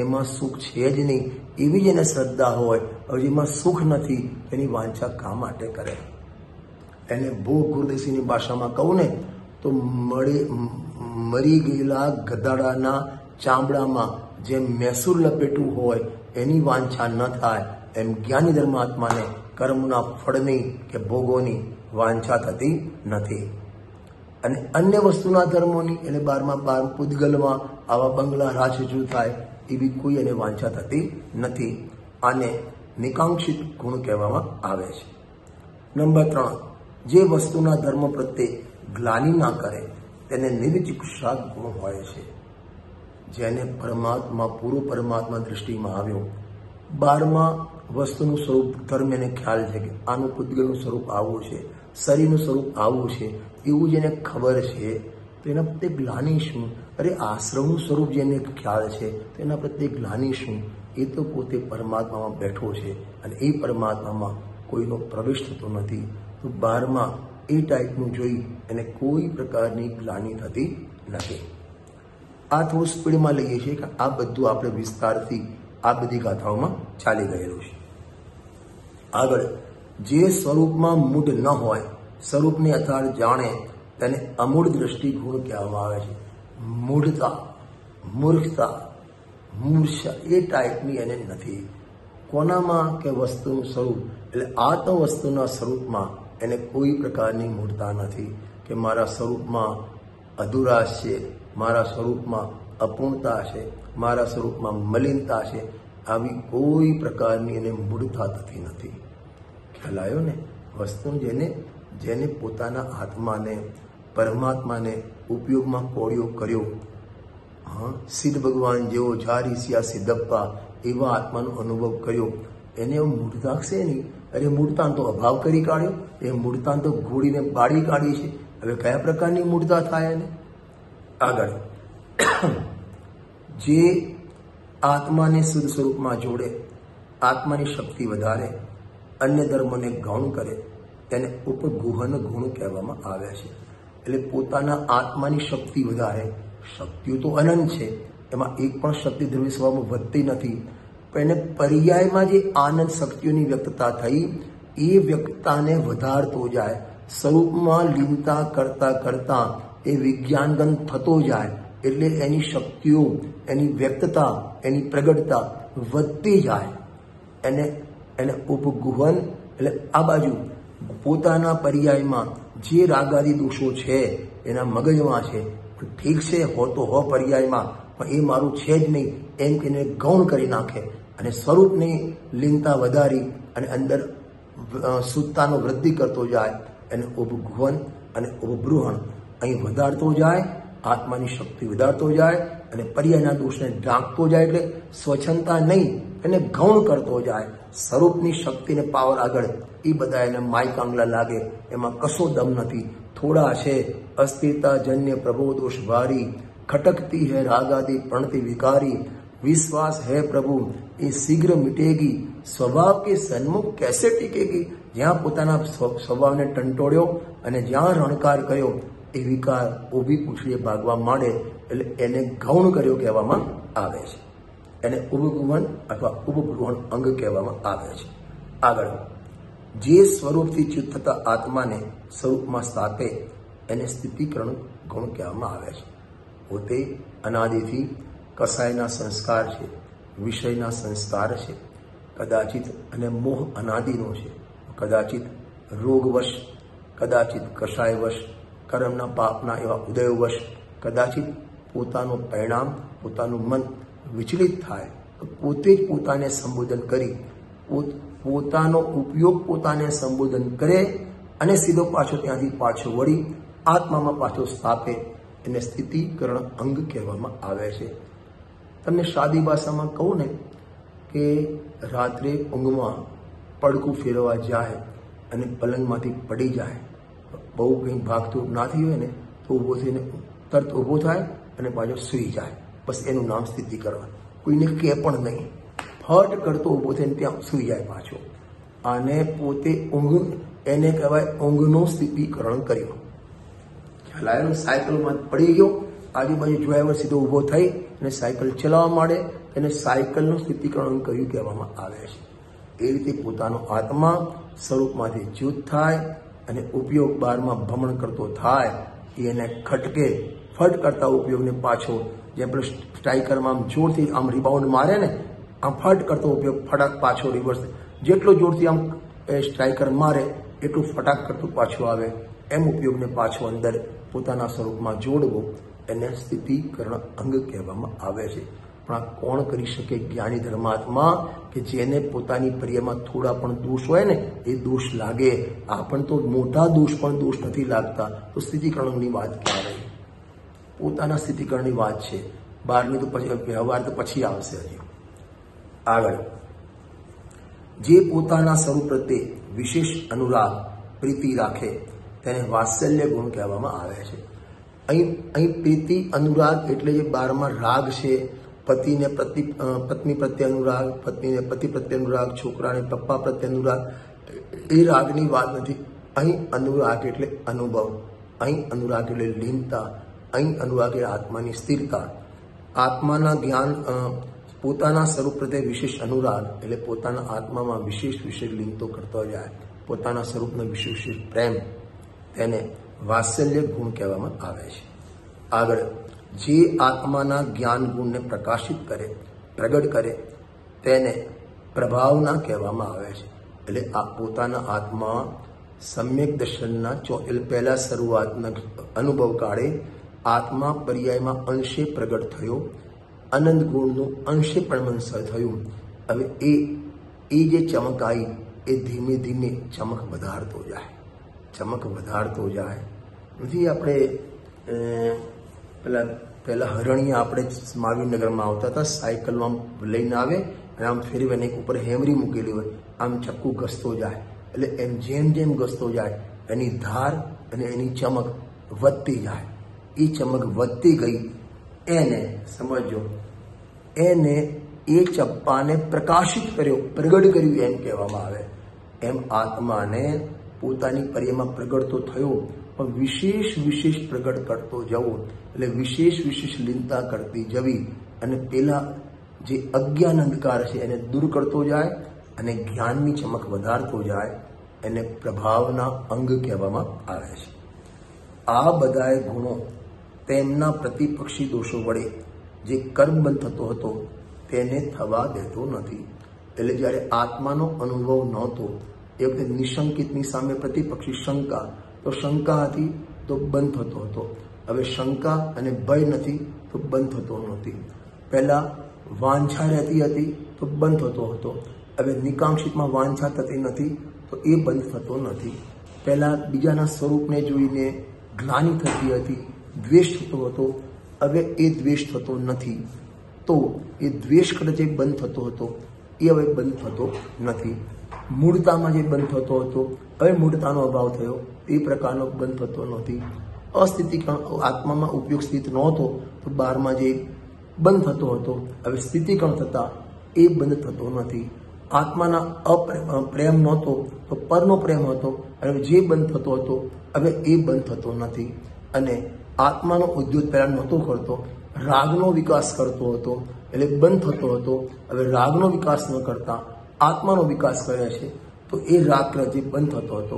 એમાં સુખ છે જ નહીં એવી જ એને શ્રદ્ધા હોય. હવે જેમાં સુખ નથી એની વાંછા કા માટે કરે? એને ભોગ ગુરુદેસીની ભાષામાં કહું ને તો મરી ગયેલા ગધાડાના ચામડામાં જેમ મૈસૂર લપેટવું હોય એની વાંછા ન થાય, એમ જ્ઞાની ધર્માત્માને કર્મના ફળની કે ભોગોની વાંછા થતી નથી. અને અન્ય વસ્તુના ધર્મોની એટલે 12 પૂતગલમાં આવા બંગલા રાજ્ય થાય એવી કોઈ એને વાંછા થતી નથી. આને નિકાંક્ષિત ગુણ કહેવામાં આવે છે. નંબર 3, જે વસ્તુના ધર્મ પ્રત્યે ગ્લાનિ ના કરે તેને નિર્ચિકિત્સા ગુણ હોય છે. જેને પરમાત્મા પૂરો પરમાત્મા દ્રષ્ટિમાં આવ્યો. 12માં વસ્તુનું સ્વરૂપ ધર્મ એને ખ્યાલ છે કે આનું પૂતગલનું સ્વરૂપ આવું છે, શરીરનું સ્વરૂપ આવું છે, એવું જેને ખબર છે તો એના પ્રત્યે ગ્લાનિ શું? અરે આશ્રમનું સ્વરૂપ જેને ખ્યાલ છે તો એના પ્રત્યે ગ્લાનિ શું? એ તો પોતે પરમાત્મામાં બેઠો છે અને એ પરમાત્મામાં કોઈનો પ્રવેશ થતો નથી. તો 12માં એ ટાઈપનું જોઈ એને કોઈ પ્રકારની ગ્લાનિ થતી નથી. આ થોડું સ્પીડમાં લઈએ છીએ કે આ બધું આપણે વિસ્તારથી આ બધી ગાથાઓમાં ચાલી ગયેલું છે. આગળ, જે સ્વરૂપમાં મૂઢ ન હોય, સ્વરૂપને યથાર્થ જાણે તેને અમૂઢ દ્રષ્ટિ ગુણ કહેવામાં આવે છે. મૂઢતા, મૂર્ખતા, મૂર્છા એ ટાઈપની એને નથી. કોનામાં કે વસ્તુનું સ્વરૂપ એટલે આત્મ વસ્તુના સ્વરૂપમાં એને કોઈ પ્રકારની મૂઢતા નથી કે મારા સ્વરૂપમાં અધૂરાશ છે, મારા સ્વરૂપમાં અપૂર્ણતા છે, મારા સ્વરૂપમાં મલિનતા છે. આવી કોઈ પ્રકારની એને મૂઢતા થતી નથી. ખ્યાલ આવ્યો ને? વસ્તુ જેને પોતાના આત્માને પરમાત્માને ઉપયોગમાં કોળિયો કર્યો, સિદ્ધ ભગવાન જેવો જારી સિયા સિદ્ધપ્પા એવા આત્માનો અનુભવ કર્યો, એને મૂઢતા છે નહીં. અરે મૂઢતા તો અભાવ કરી કાઢ્યો, એ મૂઢતા તો ઘોડીને બાળી કાઢી છે. હવે કયા પ્રકારની મૂઢતા થાય એને? આગળ, જે આત્માને શુદ્ધ સ્વરૂપમાં જોડે, આત્માની શક્તિ વધારે, અન્ય ધર્મોને ગૌણ કરે તેને ઉપગુહન ગુણ કહેવામાં આવે છે. એટલે પોતાના આત્માની શક્તિ વધારે. શક્તિઓ તો અનંત છે, એમાં એક પણ શક્તિ ધ્રુવી સ્વભાવમાં વધતી નથી, પણ એને પર્યાયમાં જે આનંદ શક્તિઓની વ્યક્તતા થઈ એ વ્યક્તતાને વધારતો જાય. સ્વરૂપમાં લીનતા કરતા કરતા એ વિજ્ઞાનગન થતો જાય એટલે એની શક્તિઓ, એની વ્યક્તતા, એની પ્રગટતા વધતી જાય. એને ઉપગુહન એટલે આ બાજુ પોતાના પર્યાયમાં જે રાગાદી દોષો છે એના મગજમાં છે, ઠીક છે હોતો હો પર્યાયમાં, પણ એ મારું છે જ નહીં એમ કહીને ગૌણ કરી નાખે અને સ્વરૂપની લીનતા વધારી અને અંદર શુદ્ધતાનો વૃદ્ધિ કરતો જાય. એને ઉપગુહન અને ઉપબૃહણ અહીં વધારતો જાય, આત્માની શક્તિ વધારતો જાય અને પર્યાયના દોષને ઢાંકતો જાય. એટલે સ્વચ્છંદતા નહીં, એને ગૌણ કરતો જાય. સ્વરૂપની શક્તિને પાવર આગળ એ બધા એને માયકાંગલા લાગે, એમાં કશો દમ નથી. થોડા છે અસ્થિરતા જન્ય પ્રભો દોષ ભારી, ખટકતી હૈ રાગાદી પ્રણતિ વિકારી, વિશ્વાસ હૈ પ્રભુ એ શીઘ્ર મિટેગી, સ્વભાવ કે સન્મુખ कैसे टिकेगी. જ્યાં પોતાના સ્વભાવને ટંટોળ્યો અને જ્યાં રણકાર કર્યો એ વિકાર ઊભી પૂછડીએ ભાગવા માંડે એટલે એને ગૌણ કર્યો કહેવામાં આવે છે. એને ઉપગુહન અથવા ઉપગૃહણ અંગ કહેવામાં આવે છે. આગળ, જે સ્વરૂપથી ચ્યુત થતા આત્માને સ્વરૂપમાં સ્થાપે એને સ્થિતિકરણ ગુણ કહેવામાં આવે છે. પોતે અનાદિથી કસાયના સંસ્કાર છે, વિષયના સંસ્કાર છે, કદાચિત અને મોહ અનાદિનો છે, કદાચિત રોગવશ, કદાચિત કષાયવશ, કર્મના પાપના એવા ઉદયવશ, કદાચિત પોતાનું પરિણામ, પોતાનું મન વિચલિત થાય તો પોતે જ પોતાને સંબોધન કરી પોતાનો ઉપયોગ પોતાને સંબોધન કરે અને સીધો પાછો ત્યાંથી પાછો વળી આત્મામાં પાછો સ્થાપે એને સ્થિતિકરણ અંગ કહેવામાં આવે છે. તમને સાદી ભાષામાં કહું ને કે રાત્રે ઊંઘમાં પડકું ફેરવા જાય અને પલંગમાંથી પડી જાય, બહુ કંઈ ભાગતું ના થયું હોય ને તો ઊભો થઈને તરત ઊભો થાય અને પાછો સૂઈ જાય. બસ એનું નામ સ્થિતિકરણ. કોઈને કહે પણ નહીં, ફટ કરતો ઊભો થઈને ત્યાં સૂઈ જાય પાછો. આને પોતે ઊંઘ એને કહેવાય ઊંઘનું સ્થિતિકરણ કર્યું. ખ્યાલ આવ્યો? સાયકલમાં પડી ગયો, આજુબાજુ ડ્રાઈવર સીધો ઊભો થઈ અને સાયકલ ચલાવવા માંડે, એને સાયકલનું સ્થિતિકરણ કર્યું કહેવામાં આવે છે. એ રીતે પોતાનો આત્મા સ્વરૂપમાંથી જુદ થાય અને ઉપયોગ બારમાં ભ્રમણ કરતો થાય, એને ખટકે, ફટ કરતા ઉપયોગને પાછો, જેમ પેલો સ્ટ્રાઇકરમાં આમ જોરથી આમ રિબાઉન્ડ મારે ને, આમ ફટ કરતો ઉપયોગ ફટાક પાછો રિવર્સ, જેટલો જોરથી આમ સ્ટ્રાઇકર મારે એટલું ફટાક કરતું પાછું આવે, એમ ઉપયોગને પાછો અંદર પોતાના સ્વરૂપમાં જોડવો એને સ્થિતિકરણ અંગ કહેવામાં આવે છે. પણ આ કોણ કરી શકે? જ્ઞાની ધર્માત્મા કે જેને પોતાની પ્રિયમાં થોડા પણ દોષ હોય ને એ દોષ લાગે. આ પણ તો મોટા દોષ પણ દોષ નથી લાગતા, તો સ્થિતિકરણની વાત ક્યાં રહી? પોતાના સ્થિતિકરણની વાત છે. બહારની તો પછી વ્યવહાર તો પછી આવશે. હજી આગળ, જે પોતાના સ્વરૂપ પ્રત્યે વિશેષ અનુરાગ પ્રીતિ રાખે તેને વાત્સલ્ય ગુણ કહેવામાં આવે છે. અહીં પ્રીતિ અનુરાગ એટલે જે બારમાં રાગ છે, પતિને પત્ની પ્રત્યે અનુરાગ, પત્નીને પતિ પ્રત્યે અનુરાગ, છોકરાને પપ્પા પ્રત્યે અનુરાગ, એ રાગની વાત નથી. અહીં અનુરાગ એટલે અનુભવ, અહીં અનુરાગ એટલે લીનતા, અહીં અનુરાગ એટલે આત્માની સ્થિરતા. આત્માના જ્ઞાન, પોતાના સ્વરૂપ પ્રત્યે વિશેષ અનુરાગ એટલે પોતાના આત્મામાં વિશેષ લીનતો કરતો જાય, પોતાના સ્વરૂપનો વિશેષ પ્રેમ, તેને વાત્સલ્ય ગુણ કહેવામાં આવે છે. આગળ, જે આત્માના જ્ઞાન ગુણને પ્રકાશિત કરે, પ્રગટ કરે તેને પ્રભાવના કહેવામાં આવે છે. એટલે આ પોતાના આત્મા સમ્યક દર્શનના પહેલા શરૂઆતના અનુભવ કાળે આત્મા પર્યાયમાં અંશે પ્રગટ થયો, અનંત ગુણનું અંશે પ્રમંસ થયું. હવે એ જે ચમક આવી એ ધીમે ધીમે ચમક વધારતો જાય, ચમક વધારતો જાય. નથી આપણે પહેલા હરણિયા આપણે મહાવીરનગરમાં આવતા હતા, સાયકલમાં લઈને આવે અને આમ ફેરવીને એક ઉપર હેમરી મૂકેલી હોય, આમ ચક્કુ ઘસતો જાય. એટલે એમ જેમ જેમ ઘસતો જાય એની ધાર અને એની ચમક વધતી જાય. એ ચમક વધતી ગઈ, એને સમજો, એને એ ચપ્પાને પ્રકાશિત કર્યો, પ્રગટ કર્યું એમ કહેવામાં આવે. એમ આત્માને પોતાની પર્યમાં પ્રગટ તો થયો, પણ વિશેષ પ્રગટ કરતો જવો, એટલે વિશેષ લીનતા કરતી જવી અને પેલા જે અજ્ઞાન અંધકાર છે એને દૂર કરતો જાય અને જ્ઞાનની ચમક વધારતો જાય, એને પ્રભાવના અંગ કહેવામાં આવે છે. આ બધાએ ગુણો તેમના પ્રતિપક્ષી દોષો વડે જે કર્મબંધ થતો હતો તેને થવા દેતો નથી. એટલે જ્યારે આત્માનો અનુભવ નહોતો એ વખતે નિશંકિતની સામે પ્રતિપક્ષી શંકા, તો શંકા હતી તો બંધ થતો હતો. હવે શંકા અને ભય નથી તો બંધ થતો નથી. પહેલા વાંછા રહેતી હતી તો બંધ થતો હતો, હવે નિકાંક્ષિતમાં વાંછા થતી નથી તો એ બંધ થતો નથી. પહેલા બીજાના સ્વરૂપને જોઈને ગ્લાનિ થતી હતી, દ્વેષ થતો હતો, હવે એ દ્વેષ થતો નથી. તો એ દ્વેષ જે બંધ થતો હતો એ હવે બંધ થતો નથી. મૂળતામાં જે બંધ થતો હતો હવે મૂળતાનો અભાવ થયો, એ પ્રકારનો બંધ થતો નથી. અસ્થિતિકરણ આત્મામાં ઉપયોગ સ્થિત નહોતો તો બહારમાં જે બંધ થતો હતો હવે સ્થિતિકરણ થતા એ બંધ થતો નથી. આત્માના પ્રેમ નહોતો તો પરનો પ્રેમ હતો, હવે જે બંધ થતો હતો હવે એ બંધ થતો નથી. અને આત્માનો ઉદ્યોગ પહેલા નહોતો કરતો, રાગનો વિકાસ કરતો હતો એટલે બંધ થતો હતો, હવે રાગનો વિકાસ ન કરતા આત્માનો વિકાસ કરે છે, તો એ રાગ જે બંધ થતો હતો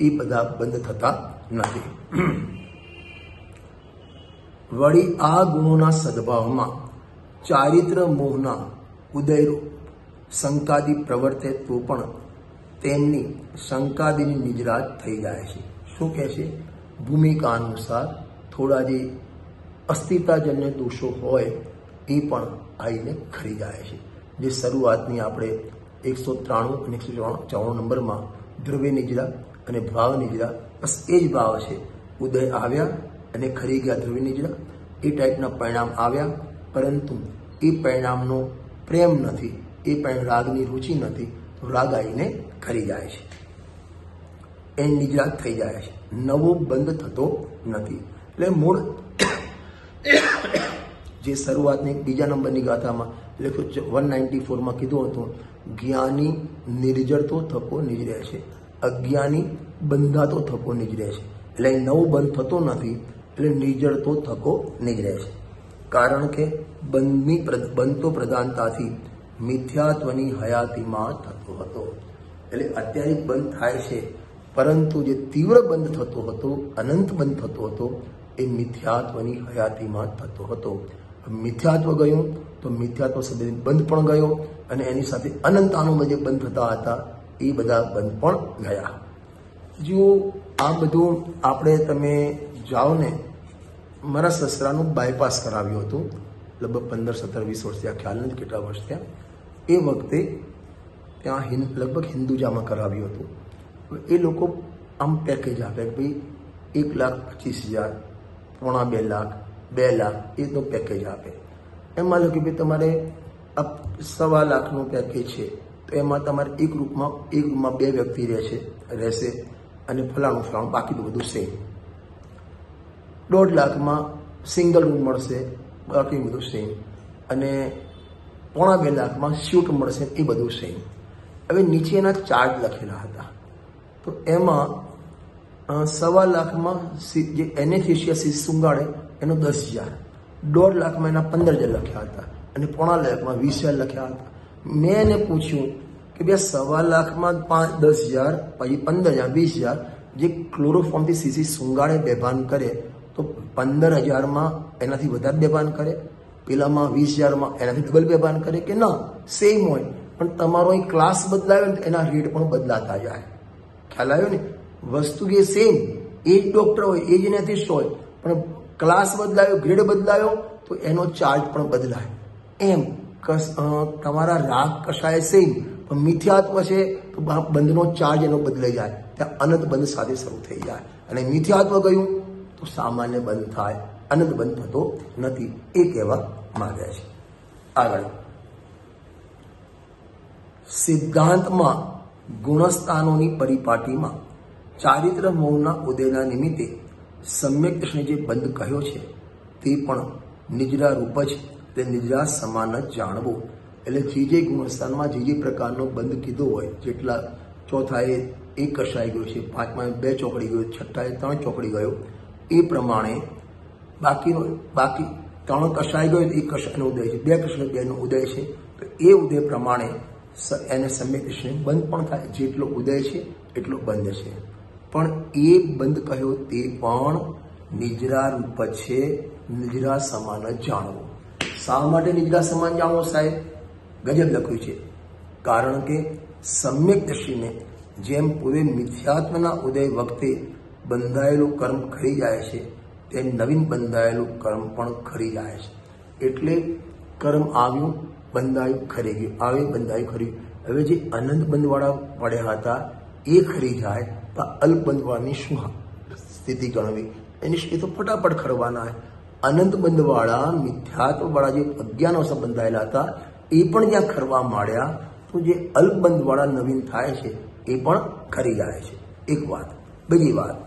એ બધા બંધ થતા નથી. વળી આ ગુણોના સદભાવમાં ચારિત્ર મોહના ઉદયરૂપ શંકાદી પ્રવર્તે તો પણ તેમની શંકાદીની નિજરાત થઈ જાય છે. શું કહે છે? ભૂમિકા અનુસાર થોડા જે અસ્થિતાજન્ય દોષો હોય એ પણ આવીને ખરી જાય છે. જે શરૂઆતની આપણે 193 અને 194 નંબરમાં દ્રવ્ય નિજરા અને ભાવ નિજરા, બસ એ જ ભાવ છે. ઉદય આવ્યા અને ખરી ગયા દ્રવ્ય નિજરા, એ ટાઈપના પરિણામ આવ્યા, પરંતુ એ પરિણામનો પ્રેમ નથી, એ પણ રાગની રુચિ નથી, તો રાગ આવીને ખરી જાય છે, એ નિજરાત થઈ જાય છે, નવો બંધ થતો નથી. એટલે મૂળ જે શરૂઆતની બીજા નંબરની ગાથામાં એટલે 194માં કીધું હતું, જ્ઞાની નિર્જરતો થકો નિજરે છે, અજ્ઞાની બંધાતો થકો નિજરે છે. એટલે નવો બંધ થતો નથી, એટલે નિર્જરતો થકો નિજરે છે. કારણ કે બંધતો પ્રધાનતાથી મિથ્યાત્વની હયાતીમાં થતો હતો. એટલે અત્યારે બંધ થાય છે, પરંતુ જે તીવ્ર બંધ થતો હતો, અનંત બંધ થતો હતો, એ મિથ્યાત્વની હયાતીમાં થતો હતો. મિથ્યાત્વ ગયું તો મિથ્યાત્વ સંબંધિત બંધ પણ ગયો, અને એની સાથે અનંતાનું જે બંધ થતા હતા એ બધા બંધ પણ ગયા. જો આ બધું આપણે તમે જાઓ ને, મારા સસરાનું બાયપાસ કરાવ્યું હતું, લગભગ 15, 17, 20 વર્ષ થયા, ખ્યાલ નથી કેટલા વર્ષ થયા. એ વખતે ત્યાં લગભગ હિન્દુજામાં કરાવ્યું હતું. એ લોકો આમ પેકેજ આપે કે ભાઈ 1,25,000, 2.5 લાખ, 2 લાખ એ તો પેકેજ આપે. એમાં લો કે ભાઈ તમારે આ 1.25 લાખનું પેકેજ છે, તો એમાં તમારે એક રૂમમાં 2 વ્યક્તિ રહેશે અને ફલાણું બાકી તો બધું સેમ. 1.5 લાખમાં સિંગલ રૂમ મળશે, બાકી બધું સેમ, અને 2.5 લાખમાં સ્યુટ મળશે, એ બધું સેમ. હવે નીચેના ચાર્જ લખેલા હતા, તો એમાં 1.25 લાખમાં જે એનેસ્થેસિયા સુંગાડે એનો 10,000, 1.5 લાખમાં એના 15,000 લખ્યા હતા, અને 2.5 લાખમાં 20,000 લખ્યા હતા. મેં એને પૂછ્યું કે ભાઈ 1.25 લાખમાં 10,000, પછી 15,000, 20,000 જે ક્લોરોફોર્મથી સીસી સુંગાડે બેભાન કરે, તો 15,000માં એનાથી વધારે બેભાન કરે, પેલામાં 20,000માં એનાથી ડબલ બેભાન કરે કે ના સેમ હોય, પણ તમારો અહીં ક્લાસ બદલાયો ને એના રેટ પણ બદલાતા જાય. ખ્યાલ આવ્યો ને? વસ્તુ જે સેમ, એ જ ડૉક્ટર હોય, એ જ એનેથિસ્ટ હોય, પણ ક્લાસ બદલાયો, ગ્રેડ બદલાયો તો એનો ચાર્જ પણ બદલાય. એમ તમારા રાગ કશાય સેમ, પણ મિથ્યાત્વ છે તો બંધનો ચાર્જ એનો બદલાઈ જાય, ત્યાં અનંત બંધ સાથે શરૂ થઈ જાય. અને મિથ્યાત્વ ગયું તો સામાન્ય બંધ થાય, અનંત બંધ થતો નથી, એ કહેવા માંગે છે. આગળ સિદ્ધાંતમાં ગુણસ્થાનોની પરિપાટીમાં ચારિત્ર મૌનના ઉદયના નિમિત્તે સમ્યક દર્શને જે બંધ કહ્યો છે તે પણ નિજરા રૂપ જ, તે નિજરા સમાન જ જાણવું. એટલે જે ગુણસ્થાનમાં જે પ્રકારનો બંધ કીધો હોય, જેટલા ચોથાએ 1 કસાઈ ગયો છે, 5માં 2 ચોકડી ગયો, 6એ 3 ચોકડી ગયો, એ પ્રમાણે બાકી 3 કસાઈ ગયો, 1 કસાયનો ઉદય છે, 2 કસાય 2નો ઉદય છે, તો એ ઉદય પ્રમાણે એને સમ્યક દર્શને બંધ પણ થાય. જેટલો ઉદય છે એટલો બંધ છે, પણ એ બંધ કહ્યો તે પણ નિજરા રૂપ છે, નિજરા સમાન જ જાણવું. શા માટે નિજરા સમાન જાણવો સાહેબ? ગજબ લખ્યું છે. કારણ કે સમ્યક દર્શીને જેમ પૂર્વે મિથ્યાત્મના ઉદય વખતે બંધાયેલું કર્મ ખરી જાય છે, તેમ નવીન બંધાયેલું કર્મ પણ ખરી જાય છે. એટલે કર્મ આવ્યું, બંધાયું, ખરી ગયું, આવે, બંધાયું, ખરી. હવે જે અનંત બંધવાળા પડ્યા હતા એ ખરી જાય, તો અલ્પ બંધવાળાની શું સ્થિતિ ગણવી? એની સ્થિતિ તો ફટાફટ ખરવાના. અનંત બંધવાળા મિથ્યાત્વવાળા જે અજ્ઞાનો બંધાયેલા હતા એ પણ જ્યાં ખરવા માંડ્યા, તો જે અલ્પ બંધવાળા નવીન થાય છે એ પણ ખરી જાય છે. એક વાત. બીજી વાત,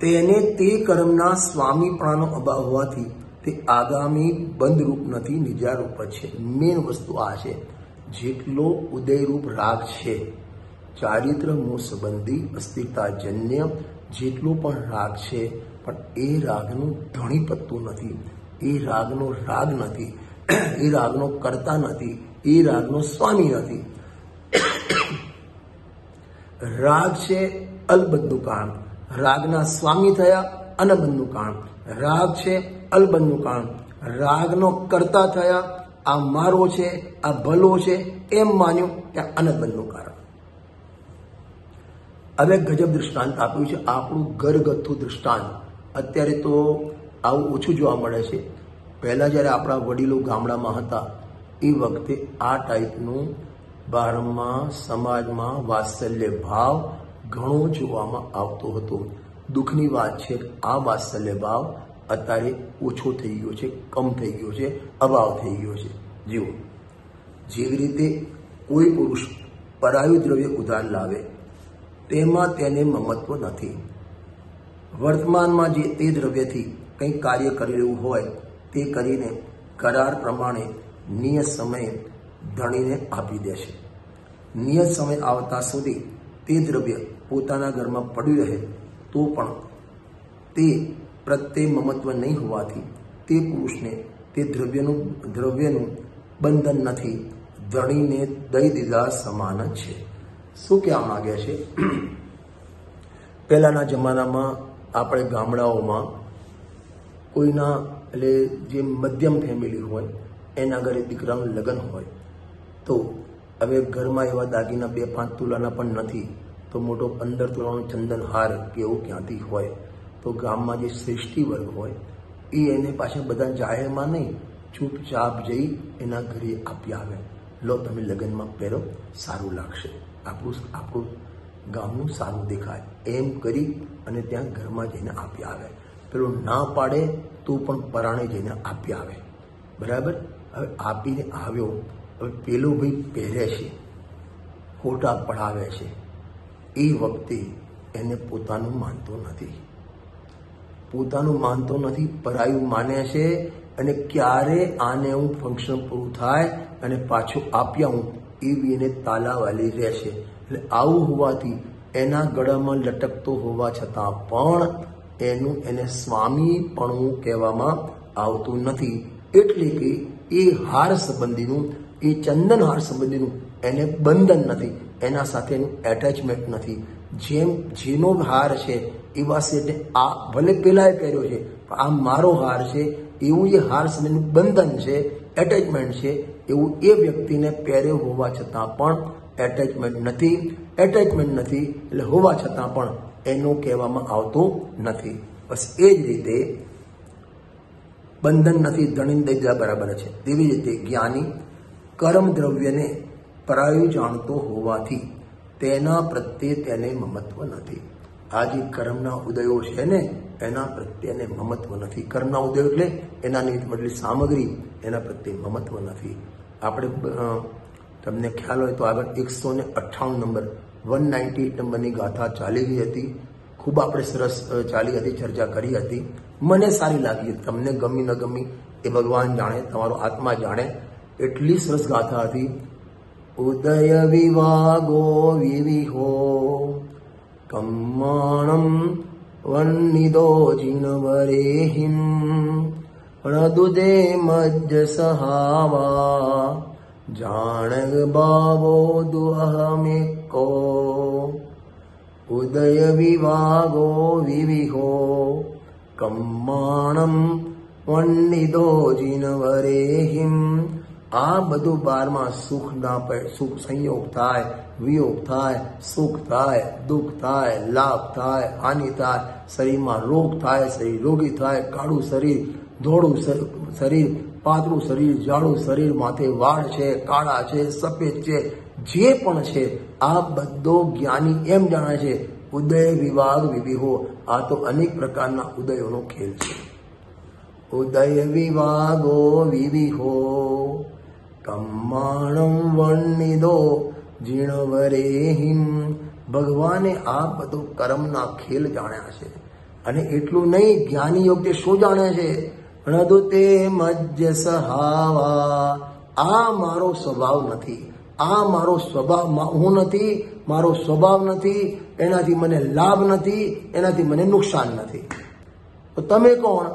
તેને તે કર્મના સ્વામીપણાનો અભાવ હોવાથી તે આગામી બંધરૂપ નથી, નિજારૂપ છે. મેન વસ્તુ આ છે. જેટલો ઉદયરૂપ રાગ છે, ચારિત્ર મોહ સંબંધી અસ્થિરતાજન્ય જેટલો પણ રાગ છે, પણ એ રાગનું ધણી પત્તું નથી, એ રાગનો રાગ નથી, એ રાગનો કર્તા નથી, એ રાગનો સ્વામી નથી. રાગ છે અલબંધનું કારણ, રાગના સ્વામી થયા અનબંધનું કારણ. રાગ છે અલબંધનું કારણ, રાગનો કરતા થયા, આ મારો છે, આ ભલો છે એમ માન્યું ત્યાં અનબંધનું કારણ. હવે ગજબ દૃષ્ટાંત આપ્યું છે, આપણું ઘરગથ્થુ દૃષ્ટાંત. અત્યારે તો આવું ઓછું જોવા મળે છે. પહેલા જ્યારે આપણા વડીલો ગામડામાં હતા એ વખતે આ ટાઈપનું બહારમાં સમાજમાં વાત્સલ્ય ભાવ ઘણો જોવામાં આવતો હતો. દુઃખની વાત છે આ વાત્સલ્ય ભાવ અત્યારે ઓછો થઈ ગયો છે, કમ થઈ ગયો છે, અભાવ થઈ ગયો છે. જુઓ, જેવી રીતે કોઈ પુરુષ પરાયું દ્રવ્ય ઉધાર લાવે તેમાં તેને મમત્વ નથી. વર્તમાનમાં જે તે દ્રવ્યથી કંઈ કાર્ય કરેલું હોય તે કરીને કરાર પ્રમાણે નિયત સમયે ધણીને આપી દેશે. નિયત સમય આવતા સુધી તે દ્રવ્ય પોતાના ઘરમાં પડ્યું રહે તો પણ તે પ્રત્યે મમત્વ નહીં હોવાથી તે પુરુષને તે દ્રવ્યનું બંધન નથી, ધણીને દઈ દીધા સમાન જ છે. શું કહેવા માંગે છે? પહેલાના જમાનામાં આપણે ગામડાઓમાં કોઈના એટલે જે મધ્યમ ફેમિલી હોય એના ઘરે દીકરાનું લગ્ન હોય તો હવે ઘરમાં એવા દાગીના 2-5 તોલાના પણ નથી તો મોટો 15 તોલાનો ચંદન હાર કે એવું ક્યાંથી હોય તો ગામમાં જે શ્રેષ્ઠી વર્ગ હોય એ એને પાછા બધા જાહેરમાં નહીં, ચૂપચાપ જઈ એના ઘરે આપી આવે. લો તમે લગ્નમાં પહેરો, સારું લાગશે, આપણું ગામનું સારું દેખાય એમ કરી અને ત્યાં ઘરમાં જઈને આપી આવે. પેલો ના પાડે તો પણ પરાણે જઈને આપી આવે. બરાબર. હવે આપીને આવ્યો, હવે પેલો ભાઈ પહેરે છે, ખોટા પડાવે છે, એ વખતે એને પોતાનું માનતો નથી, પરાયું માને છે. અને ક્યારે આને હું ફંક્શન પૂરું થાય અને પાછું આપ્યા હું એવી એને તાલાવાલી રહેશે. એટલે આવું હોવાથી એના ગળામાં લટકતો હોવા છતાં પણ એને સ્વામીપણું કહેવામાં આવતું નથી. એટલે કે એ હાર સંબંધીનું, એ ચંદન હાર સંબંધીનું એને બંધન નથી, એના સાથે એનું એટેચમેન્ટ નથી. જેનો હાર છે એવા સેટે આ ભલે પેલાએ પહેર્યો છે પણ આ મારો હાર છે એવું જે હાર સંબંધનું બંધન છે, એટેચમેન્ટ છે, એવું એ વ્યક્તિને પહેર્યો હોવા છતાં પણ એટેચમેન્ટ નથી એટલે હોવા છતાં પણ એનું કહેવામાં આવતું નથી. બસ એ જ રીતે બંધન નથી, ધણીને દઈ દીધા બરાબર છે. તેવી રીતે જ્ઞાની કર્મ દ્રવ્યને પરાયું જાણતો હોવાથી તેના પ્રત્યે તેને મમત્વ નથી. આ જે કર્મના ઉદયો છે ને એના પ્રત્યે એને મમત્વ નથી. કર્મના ઉદયો એટલે એના નિમિત્ત મળેલી સામગ્રી, એના પ્રત્યે મમત્વ નથી. આપણે તમને ખ્યાલ હોય તો આગળ 198 નંબર 198 નંબરની ગાથા ચાલી ગઈ હતી. ખૂબ આપણે સરસ ચાલી હતી, ચર્ચા કરી હતી. મને સારી લાગી. તમને ગમી ન ગમી એ ભગવાન જાણે, તમારો આત્મા જાણે. એટલી સરસ ગાથા હતી. ઉદય વિવાગો વિવિહો કમ્માણમ વન્નિદો જીનવરેહિમ રદુદે મજ્જ સહાવા જાણગ ભાવો દુઅહમેકો. ઉદય વિવાગો વિવિહો કમ્માણમ વન્નિદો જીનવરેહિમ. આ બધું બારમાં સુખ સંયોગ થાય, વિયોગ થાય, સુખ થાય, દુઃખ થાય, લાભ થાય, હાનિ થાય, શરીરમાં રોગ થાય, શરીર રોગી થાય, કાળું શરીર, ધોળું શરીર, પાતળું શરીર, જાડું શરીર, માથે વાળ છે, કાળા છે, સફેદ છે, જે પણ છે આ બધો જ્ઞાની એમ જાણે છે ઉદય વિવાગ વિવિહો. આ તો અનેક પ્રકારના ઉદયોનો ખેલ છે. ઉદય વિવાગો વિવિહો કમ્માણમ વન્નિદો જીણવરેહિમ. ભગવાને આ બધો કર્મના ખેલ જાણ્યા છે. અને એટલું નહીં, જ્ઞાની યોગ તે શું જાણે છે? રદુતે મજ્જ સહાવા. આ મારો સ્વભાવ નથી, આ મારો સ્વભાવ હું નથી, મારો સ્વભાવ નથી, એનાથી મને લાભ નથી, એનાથી મને નુકસાન નથી. તો તમે કોણ?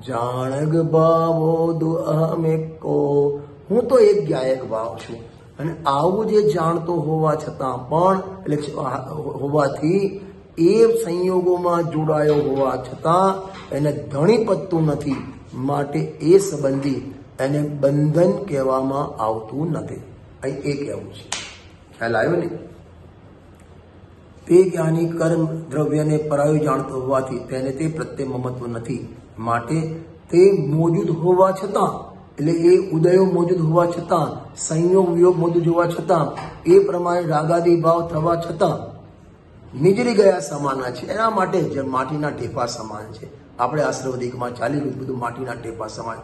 જાણગ ભાવો દુઅહમેકો. હું તો એક ગાયક ભાવ છું. અને આવું જે જાણતો હોવા છતાં પણ એટલે હોવાથી એ સંયોગોમાં જોડાયો હોવા છતાં એને ધણી પતતું નથી, માટે એ સંબંધી એને બંધન કહેવામાં આવતું નથી. અહીં એ કહેવું છે. ખ્યાલ આવ્યો ને? તે જ્ઞાની કર્મ દ્રવ્યને પરાયું જાણતો હોવાથી તેને તે પ્રત્યે મમત્વ નથી, માટે તે મોજૂદ હોવા છતાં, એટલે એ ઉદયો મોજૂદ હોવા છતાં, સંયોગ વિયોગ મોજૂદ હોવા છતાં, એ પ્રમાણે રાગાદી ભાવ થવા છતાં નિજરી ગયા સમાના છે. એના માટે જ માટીના ટેપા સમાન છે. આપણે આશ્રવદિકમાં ચાલી રહ્યું બધું માટીના ટેપા સમાન,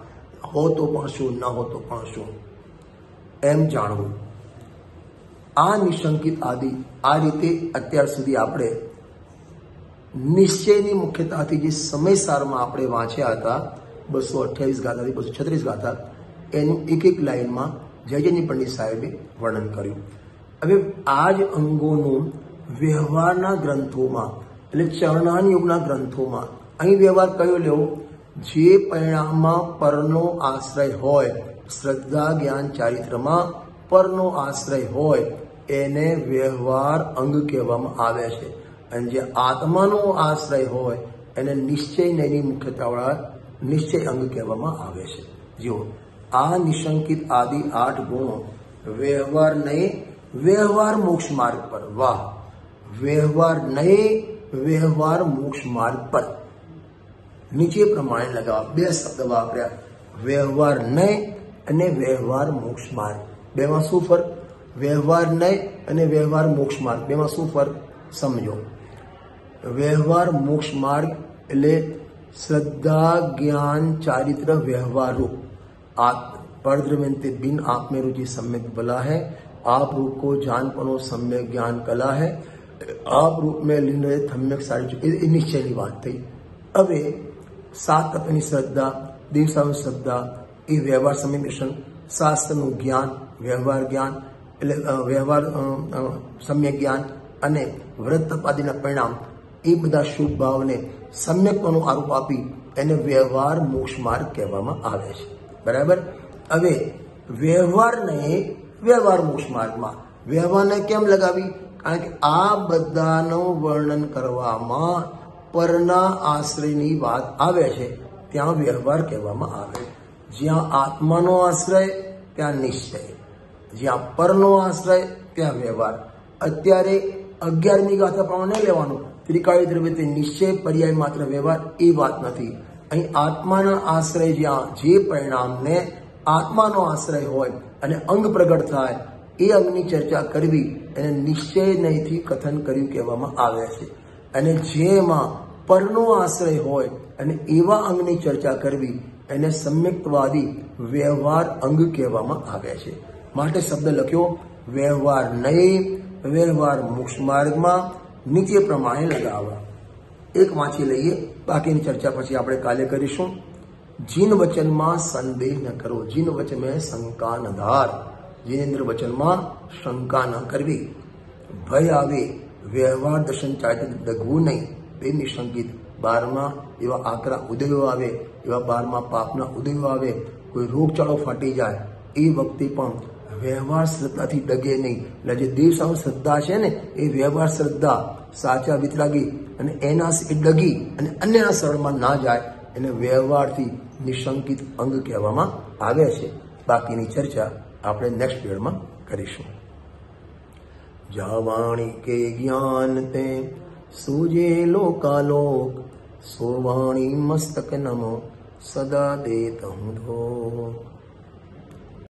હો તો પણ શું, ન હો તો પણ શું, એમ જાણવું. આ નિશંકિત આદિ આ રીતે અત્યાર સુધી આપણે નિશ્ચયની મુખ્યતાથી જે સમયસારમાં આપણે વાંચ્યા હતા 228 ગાથાથી 236 ગાથા, એનું એક એક લાઈનમાં જયજની પંડિત સાહેબે વર્ણન કર્યું. હવે આ જ અંગોનું વ્યવહારના ગ્રંથોમાં, એટલે ચરણાન યુગના ગ્રંથોમાં અહીં વ્યવહાર કયો લેવો? જે પરિણામમાં પરનો આશ્રય હોય, શ્રદ્ધા જ્ઞાન ચારિત્રમાં પરનો આશ્રય હોય એને વ્યવહાર અંગ કહેવામાં આવે છે. અને જે આત્માનો આશ્રય હોય એને નિશ્ચય નયની મુખ્યતાવાળા નિશ્ચય અંગ કહેવામાં આવે છે. જુઓ, આ નિશંકિત આદિ 8 ગુણો વ્યવહાર નહીં, વ્યવહાર મોક્ષ માર્ગ પર, વાહ, વ્યવહાર નહીં, વ્યવહાર મોક્ષ માર્ગ પર. નીચે પ્રમાણે લગાવવા, 2 શબ્દ વાપર્યા, વ્યવહાર નહીં અને વ્યવહાર મોક્ષ માર્ગ. બેમાં શું ફરક? વ્યવહાર નહીં અને વ્યવહાર મોક્ષ માર્ગ, બેમાં શું ફરક સમજો. વ્યવહાર મોક્ષ માર્ગ એટલે श्रद्धा ज्ञान चारित्र व्यवहार रूप परद्रव्यंते बिन आप में रुचि सम्यक बला है, आप रूप को जान पनो सम्यक ज्ञान कला है, आप रूप में लीन रहे सम्यक सारी निश्चय की बात थी. હવે 7 તત્વની શ્રદ્ધા, દિવસાનું શ્રદ્ધા, એ વ્યવહાર સમિશન, શાસ્ત્રનું જ્ઞાન, વ્યવહાર જ્ઞાન એટલે વ્યવહાર સમ્યક જ્ઞાન અને વ્રત તપાદીના પરિણામ, એ બધા શુભ ભાવને સમ્યકપણું આરોપ આપી એને વ્યવહાર મોક્ષ માર્ગ કહેવામાં આવે છે. બરાબર? હવે વ્યવહારને વ્યવહાર મોક્ષ માર્ગમાં વ્યવહારને કેમ લગાવી? કારણ કે આ બધાનું વર્ણન કરવામાં પરના આશ્રયની વાત આવે છે, ત્યાં વ્યવહાર કહેવામાં આવે. જ્યાં આત્માનો આશ્રય ત્યાં નિશ્ચય, જ્યાં પરનો આશ્રય ત્યાં વ્યવહાર. અત્યારે 11મી ગાથા પ્રમાણે નહીં લેવાનું. ત્રિકાળી દ્રવ્ય તે નિશ્ચય પર્યાય માત્ર વ્યવહાર એ વાત નથી. અહીં આત્માના આશ્રય જ્યાં જે પરિણામને આત્માનો આશ્રય હોય અને અંગ પ્રગટ થાય એ અંગની ચર્ચા કરવી એને નિશ્ચય નહીંથી કથન કર્યું કહેવામાં આવે છે. અને જેમાં પરનો આશ્રય હોય અને એવા અંગની ચર્ચા કરવી એને સમ્યક્તવાદી વ્યવહાર અંગ કહેવામાં આવે છે. માટે શબ્દ લખ્યો વ્યવહાર નહીં, વ્યવહાર મોક્ષ માર્ગમાં નીચે પ્રમાણે લગાવવા. એક વાંચી લઈએ, બાકીની ચર્ચા પછી આપણે કાલે કરીશું. જીન વચનમાં સંદેહ ન કરો, જીન વચન મેં શંકા ન ધાર, જીનેન્દ્ર વચનમાં શંકા ન કરવી. ભય આવે વ્યવહાર દર્શન ચારિત્ર ડગવું નહીં, તે નિશંકિત. 12માં એવા આકરા ઉદયો આવે, એવા 12માં પાપના ઉદયો આવે, કોઈ રોગચાળો ફાટી જાય એ વખતે પણ વ્યવહાર શ્રદ્ધાથી ડગે નહીં. એટલે જે દેવસાનું શ્રદ્ધા છે ને એ વ્યવહાર શ્રદ્ધા સાચા વિતરાગી અને એના ડગી અને અન્યના શરણમાં ના જાય એને વ્યવહારથી નિશંકિત અંગ કહેવામાં આવે છે. બાકીની ચર્ચા આપણે નેક્સ્ટ પીરિયડમાં કરીશું. જાવાણી કે જ્ઞાન તે સૂજે લોકાલોક, સોવાણી મસ્તક નમો સદા દેત હું ધો.